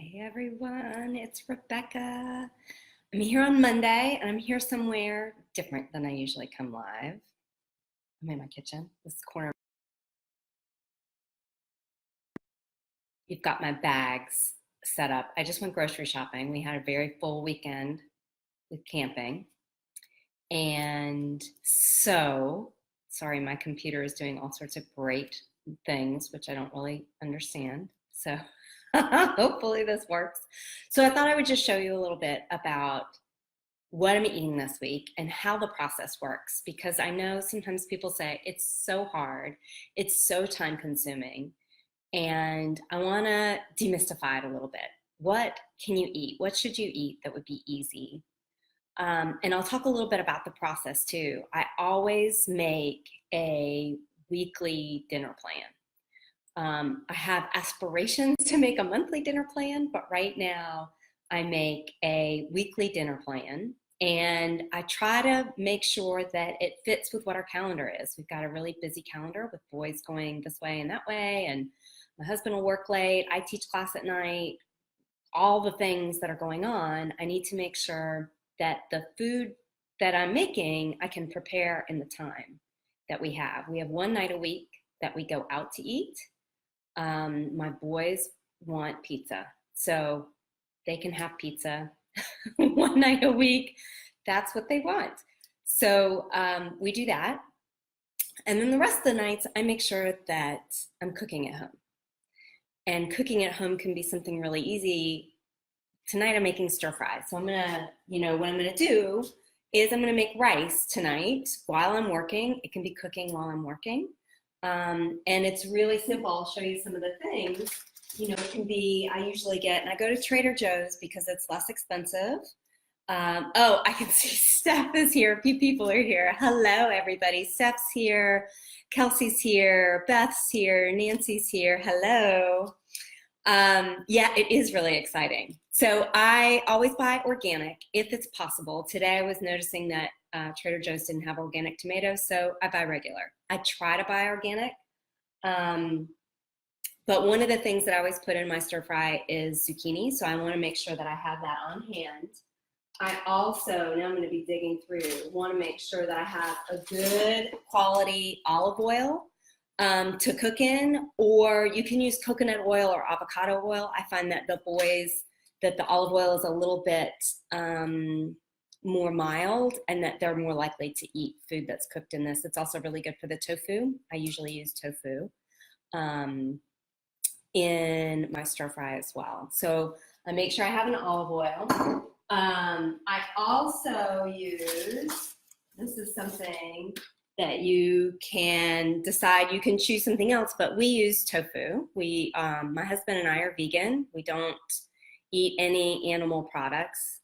Hey everyone, it's Rebecca. I'm here on Monday and I'm here somewhere different than I usually come live. I'm in my kitchen, this corner. You've got my bags set up. I just went grocery shopping. We had a very full weekend with camping. And so, sorry, my computer is doing all sorts of great things, which I don't really understand. So hopefully this works. So I thought I would just show you a little bit about what I'm eating this week and how the process works, because I know sometimes people say it's so hard, it's so time consuming, and I want to demystify it a little bit. What can you eat? What should you eat that would be easy? And I'll talk a little bit about the process too. I always make a weekly dinner plan. I have aspirations to make a monthly dinner plan, but right now I make a weekly dinner plan and I try to make sure that it fits with what our calendar is. We've got a really busy calendar with boys going this way and that way, and my husband will work late. I teach class at night. All the things that are going on, I need to make sure that the food that I'm making, I can prepare in the time that we have. We have one night a week that we go out to eat. My boys want pizza, so they can have pizza one night a week. That's what they want. So we do that. And then the rest of the nights, I make sure that I'm cooking at home. And cooking at home can be something really easy. Tonight I'm making stir fry. So I'm gonna, what I'm gonna do is I'm gonna make rice tonight while I'm working. It can be cooking while I'm working. And it's really simple. I'll show you some of the things. It can be, I usually get, and I go to Trader Joe's because it's less expensive. Oh, I can see Steph is here. A few people are here. Hello, everybody. Steph's here. Kelsey's here. Beth's here. Nancy's here. Hello. Yeah, it is really exciting. So I always buy organic if it's possible. Today I was noticing that Trader Joe's didn't have organic tomatoes, so I buy regular. I try to buy organic. But one of the things that I always put in my stir fry is zucchini, so I want to make sure that I have that on hand. I also, now I'm going to be digging through, want to make sure that I have a good quality olive oil to cook in, or you can use coconut oil or avocado oil. I find that the olive oil is a little bit more mild and that they're more likely to eat food that's cooked in this. It's also really good for the tofu. I usually use tofu in my stir fry as well. So I make sure I have an olive oil. I also use, this is something that you can decide, you can choose something else, but we use tofu. My husband and I are vegan. We don't eat any animal products.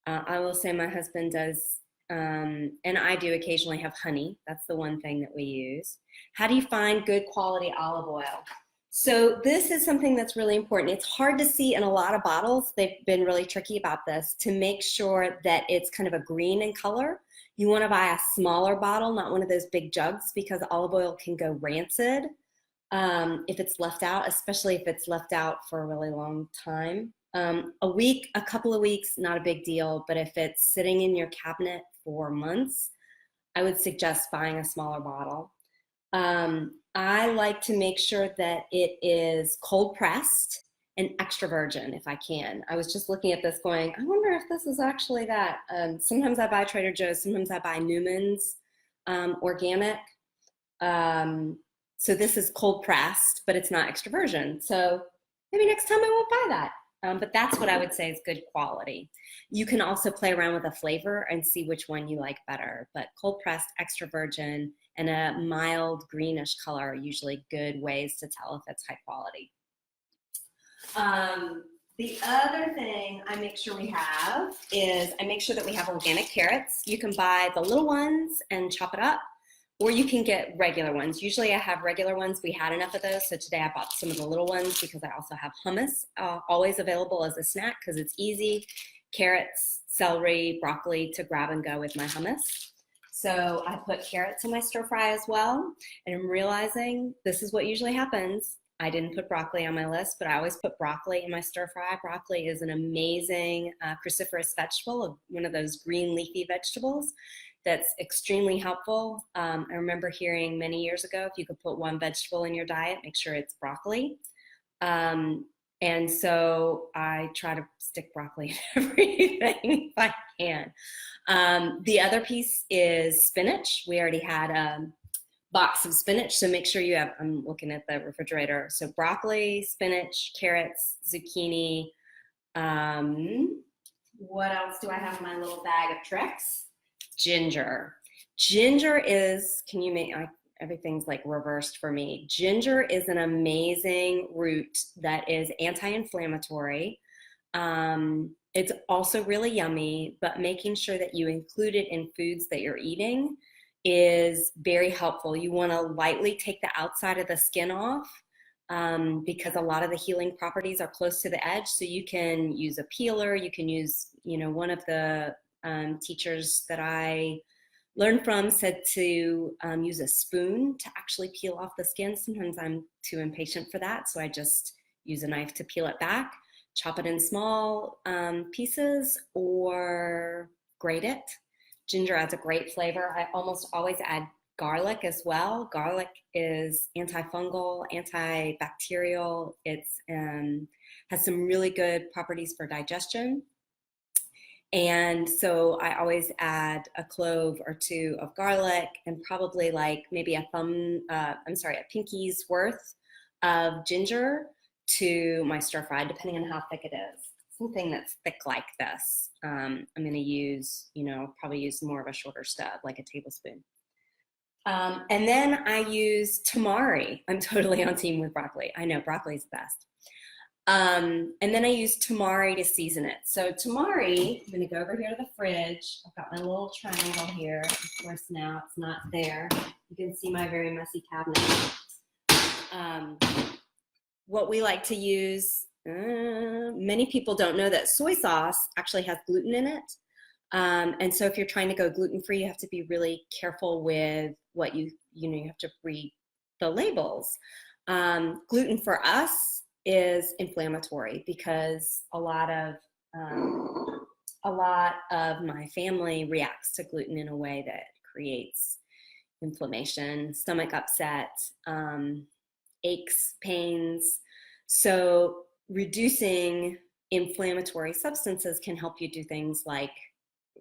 I will say my husband does, and I do occasionally have honey. That's the one thing that we use. How do you find good quality olive oil? So this is something that's really important. It's hard to see in a lot of bottles. They've been really tricky about this to make sure that it's kind of a green in color. You want to buy a smaller bottle, not one of those big jugs, because olive oil can go rancid if it's left out, especially if it's left out for a really long time. A week, a couple of weeks, not a big deal, but if it's sitting in your cabinet for months, I would suggest buying a smaller bottle. I like to make sure that it is cold pressed and extra virgin if I can. I was just looking at this going, I wonder if this is actually that. Sometimes I buy Trader Joe's, sometimes I buy Newman's organic. So this is cold pressed, but it's not extra virgin. So maybe next time I won't buy that. But that's what I would say is good quality. You can also play around with a flavor and see which one you like better. But cold pressed, extra virgin, and a mild greenish color are usually good ways to tell if it's high quality. The other thing I make sure we have is I make sure that we have organic carrots. You can buy the little ones and chop it up, or you can get regular ones. Usually I have regular ones. We had enough of those, so today I bought some of the little ones because I also have hummus always available as a snack because it's easy. Carrots, celery, broccoli to grab and go with my hummus. So I put carrots in my stir fry as well, and I'm realizing this is what usually happens. I didn't put broccoli on my list, but I always put broccoli in my stir fry. Broccoli is an amazing cruciferous vegetable, one of those green leafy vegetables that's extremely helpful. I remember hearing many years ago, if you could put one vegetable in your diet, make sure it's broccoli. Um, and so I try to stick broccoli in everything if I can. The other piece is spinach. We already had box of spinach, so make sure you have, I'm looking at the refrigerator, so broccoli, spinach, carrots, zucchini. What else do I have in my little bag of tricks? Ginger. Ginger is, can you make, everything's like reversed for me. Ginger is an amazing root that is anti-inflammatory. It's also really yummy, but making sure that you include it in foods that you're eating is very helpful. You want to lightly take the outside of the skin off because a lot of the healing properties are close to the edge. So you can use a peeler. You can use, one of the teachers that I learned from said to use a spoon to actually peel off the skin. Sometimes I'm too impatient for that, so I just use a knife to peel it back, chop it in small pieces, or grate it. Ginger adds a great flavor. I almost always add garlic as well. Garlic is antifungal, antibacterial. It's has some really good properties for digestion. And so I always add a clove or two of garlic and probably like maybe a pinky's worth of ginger to my stir fry, depending on how thick it is. Something that's thick like this. I'm going to use, probably use more of a shorter stub, like a tablespoon. And then I use tamari. I'm totally on team with broccoli. I know broccoli's the best. And then I use tamari to season it. So tamari, I'm going to go over here to the fridge. I've got my little triangle here. Of course, now it's not there. You can see my very messy cabinet. What we like to use, many people don't know that soy sauce actually has gluten in it. And so if you're trying to go gluten-free, you have to be really careful with what you have to read the labels. Gluten for us is inflammatory because a lot of my family reacts to gluten in a way that creates inflammation, stomach upset, aches, pains. So reducing inflammatory substances can help you do things like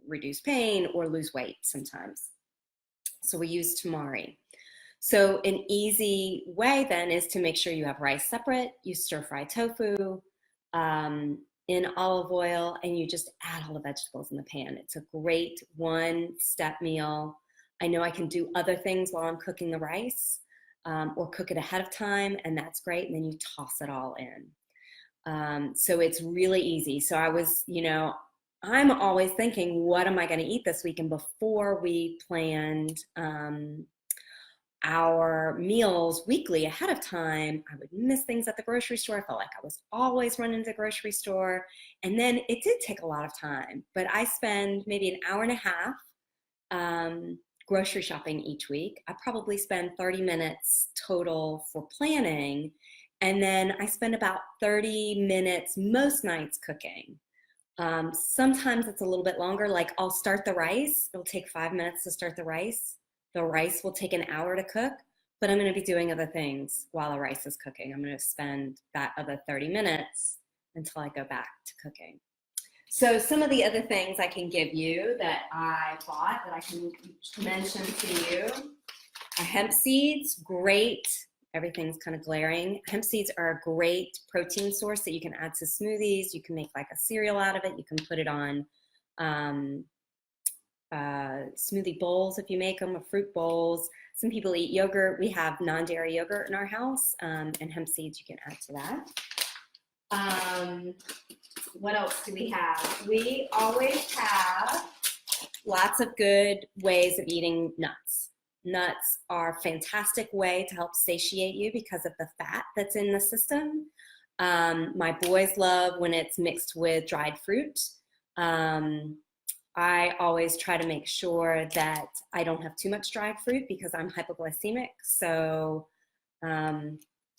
reduce pain or lose weight sometimes. So we use tamari. So an easy way then is to make sure you have rice separate, you stir fry tofu in olive oil, and you just add all the vegetables in the pan. It's a great one-step meal. I know I can do other things while I'm cooking the rice or cook it ahead of time, and that's great, and then you toss it all in. So it's really easy. So I was, I'm always thinking, what am I going to eat this week? And before we planned our meals weekly ahead of time, I would miss things at the grocery store. I felt like I was always running to the grocery store. And then it did take a lot of time, but I spend maybe an hour and a half grocery shopping each week. I probably spend 30 minutes total for planning. And then I spend about 30 minutes most nights cooking. Sometimes it's a little bit longer, like I'll start the rice. It'll take 5 minutes to start the rice. The rice will take an hour to cook, but I'm going to be doing other things while the rice is cooking. I'm going to spend that other 30 minutes until I go back to cooking. So some of the other things I can give you that I bought that I can mention to you are hemp seeds. Great. Everything's kind of glaring. Hemp seeds are a great protein source that you can add to smoothies. You can make like a cereal out of it. You can put it on smoothie bowls if you make them, or fruit bowls. Some people eat yogurt. We have non-dairy yogurt in our house, and hemp seeds you can add to that. What else do we have? We always have lots of good ways of eating nuts. Nuts are a fantastic way to help satiate you because of the fat that's in the system. My boys love when it's mixed with dried fruit. I always try to make sure that I don't have too much dried fruit because I'm hypoglycemic. So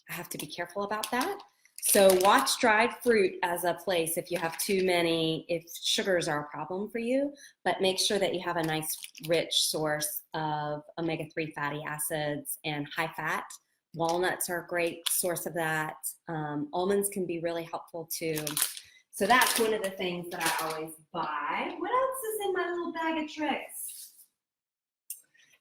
I have to be careful about that. So watch dried fruit as a place if you have too many, if sugars are a problem for you, but make sure that you have a nice rich source of omega-3 fatty acids and high fat. Walnuts are a great source of that. Almonds can be really helpful too. So that's one of the things that I always buy. What else is in my little bag of tricks?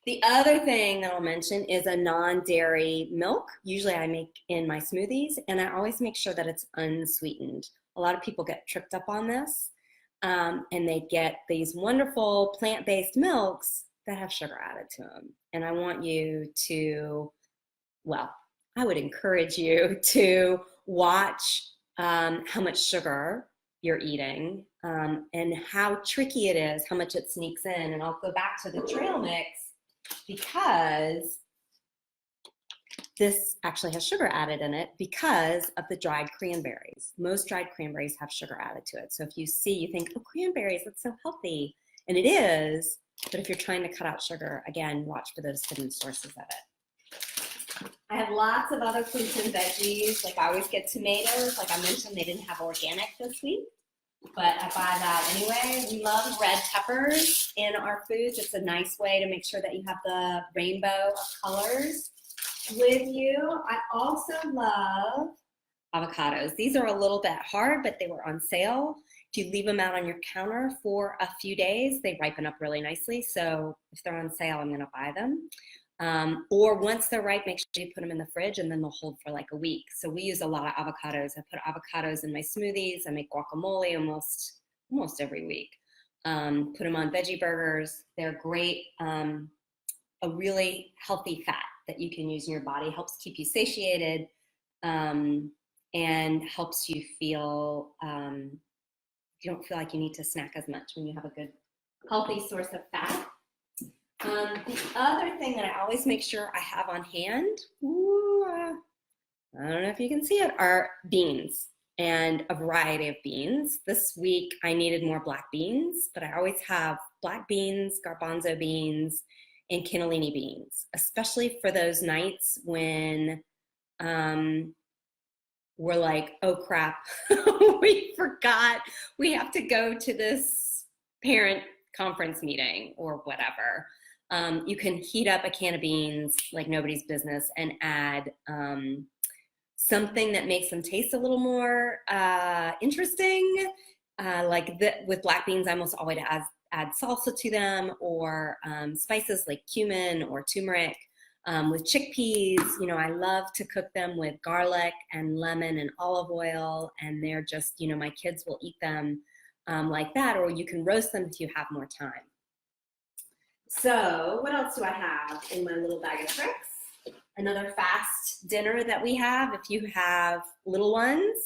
The other thing that I'll mention is a non-dairy milk. Usually I make in my smoothies, and I always make sure that it's unsweetened. A lot of people get tripped up on this, and they get these wonderful plant-based milks that have sugar added to them. And I want you to, well, I would encourage you to watch how much sugar you're eating and how tricky it is, how much it sneaks in. And I'll go back to the trail mix, because this actually has sugar added in it because of the dried cranberries. Most dried cranberries have sugar added to it. So if you see, you think, oh, cranberries, that's so healthy. And it is, but if you're trying to cut out sugar, again, watch for those hidden sources of it. I have lots of other fruits and veggies. Like I always get tomatoes. Like I mentioned, they didn't have organic this week, but I buy that anyway. We love red peppers in our foods. It's a nice way to make sure that you have the rainbow of colors with you. I also love avocados. These are a little bit hard, but they were on sale. If you leave them out on your counter for a few days, they ripen up really nicely. So if they're on sale, I'm gonna buy them. Or once they're ripe, make sure you put them in the fridge and then they'll hold for like a week. So we use a lot of avocados. I put avocados in my smoothies. I make guacamole almost every week. Put them on veggie burgers. They're great, a really healthy fat that you can use in your body. Helps keep you satiated and helps you feel, you don't feel like you need to snack as much when you have a good healthy source of fat. The other thing that I always make sure I have on hand, I don't know if you can see it, are beans, and a variety of beans. This week I needed more black beans, but I always have black beans, garbanzo beans, and cannellini beans, especially for those nights when we're like, oh crap, we forgot we have to go to this parent conference meeting or whatever. You can heat up a can of beans like nobody's business and add something that makes them taste a little more interesting. With black beans, I almost always add salsa to them, or spices like cumin or turmeric. With chickpeas, you know, I love to cook them with garlic and lemon and olive oil, and they're just, you know, my kids will eat them like that, or you can roast them if you have more time. So what else do I have in my little bag of tricks? Another fast dinner that we have, if you have little ones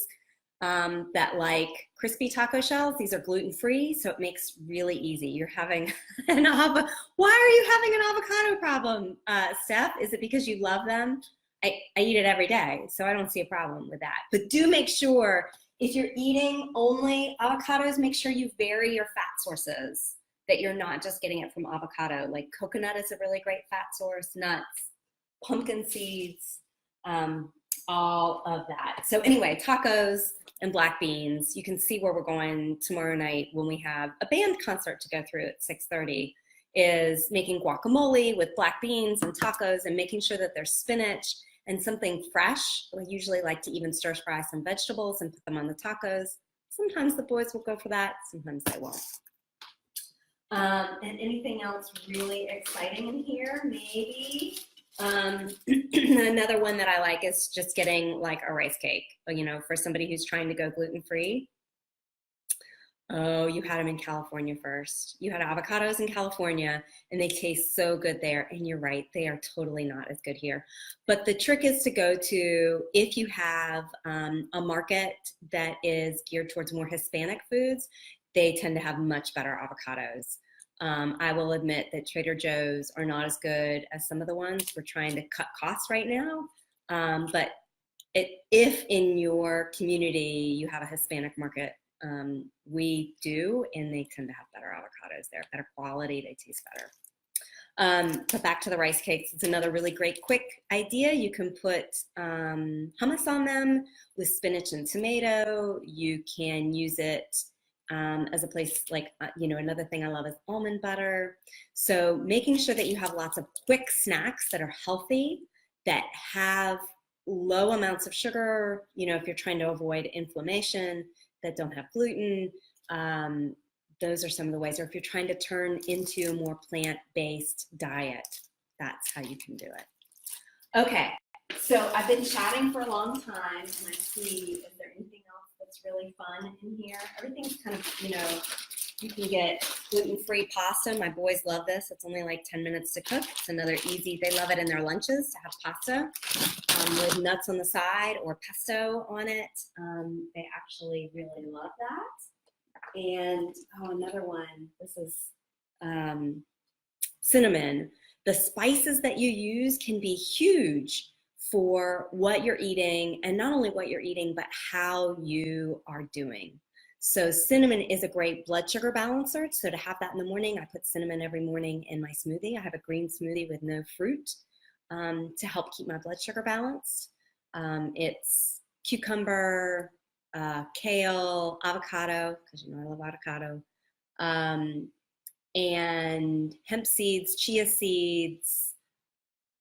that like crispy taco shells, these are gluten-free, so it makes really easy. You're having why are you having an avocado problem, Steph? Is it because you love them? I eat it every day, so I don't see a problem with that. But do make sure, if you're eating only avocados, make sure you vary your fat sources, that you're not just getting it from avocado. Like coconut is a really great fat source, nuts, pumpkin seeds, all of that. So anyway, tacos and black beans. You can see where we're going tomorrow night when we have a band concert to go through at 6:30, is making guacamole with black beans and tacos, and making sure that there's spinach and something fresh. I usually like to even stir fry some vegetables and put them on the tacos. Sometimes the boys will go for that, sometimes they won't. And anything else really exciting in here? Maybe. Another one that I like is just getting like a rice cake, you know, for somebody who's trying to go gluten-free. Oh, you had them in California first. You had avocados in California, and they taste so good there. And you're right, they are totally not as good here. But the trick is to go to, if you have a market that is geared towards more Hispanic foods, they tend to have much better avocados. I will admit that Trader Joe's are not as good as some of the ones. We're trying to cut costs right now. But if in your community you have a Hispanic market, we do, and they tend to have better avocados there, better quality, they taste better. But back to the rice cakes, it's another really great quick idea. You can put hummus on them with spinach and tomato. You can use it as a place like, another thing I love is almond butter. So making sure that you have lots of quick snacks that are healthy, that have low amounts of sugar, if you're trying to avoid inflammation, that don't have gluten. Those are some of the ways. Or if you're trying to turn into a more plant-based diet, that's how you can do it. Okay, so I've been chatting for a long time, and I see, is there anything else that's really fun in here? Everything's kind of, you can get gluten-free pasta. My boys love this. It's only like 10 minutes to cook. It's another easy, they love it in their lunches to have pasta with nuts on the side or pesto on it. They actually really love that. And another one, this is cinnamon. The spices that you use can be huge for what you're eating, and not only what you're eating, but how you are doing. So cinnamon is a great blood sugar balancer. So to have that in the morning, I put cinnamon every morning in my smoothie. I have a green smoothie with no fruit to help keep my blood sugar balanced. It's cucumber, kale, avocado, because I love avocado, and hemp seeds, chia seeds,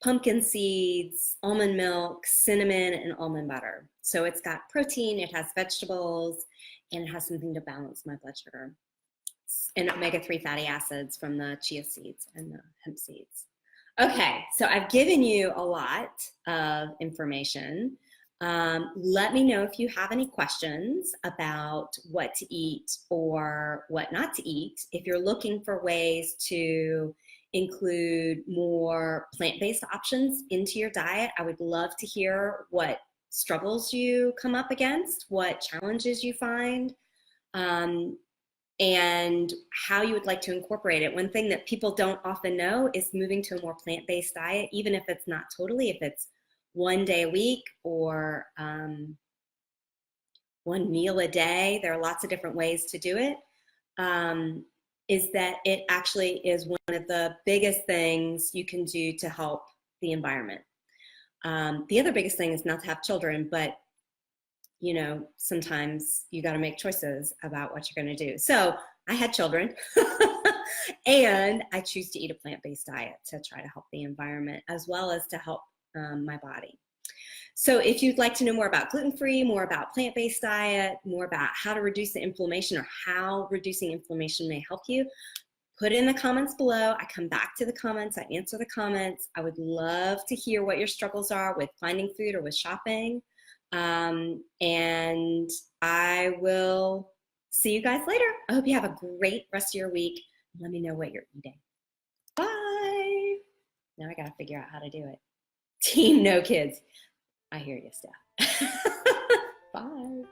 pumpkin seeds, almond milk, cinnamon, and almond butter. So it's got protein, it has vegetables, and it has something to balance my blood sugar. And omega-3 fatty acids from the chia seeds and the hemp seeds. Okay, so I've given you a lot of information. Let me know if you have any questions about what to eat or what not to eat. If you're looking for ways to include more plant-based options into your diet, I would love to hear what struggles you come up against, what challenges you find, and how you would like to incorporate it. One thing that people don't often know is moving to a more plant-based diet, even if it's not totally, if it's one day a week or one meal a day, there are lots of different ways to do it, is that it actually is one of the biggest things you can do to help the environment. The other biggest thing is not to have children, but sometimes you got to make choices about what you're going to do. So I had children and I choose to eat a plant-based diet to try to help the environment as well as to help my body. So if you'd like to know more about gluten-free, more about plant-based diet, more about how to reduce the inflammation or how reducing inflammation may help you, put it in the comments below. I come back to the comments, I answer the comments. I would love to hear what your struggles are with finding food or with shopping. And I will see you guys later. I hope you have a great rest of your week. Let me know what you're eating. Bye. Now I gotta figure out how to do it. Team No Kids. I hear you, Steph. Bye.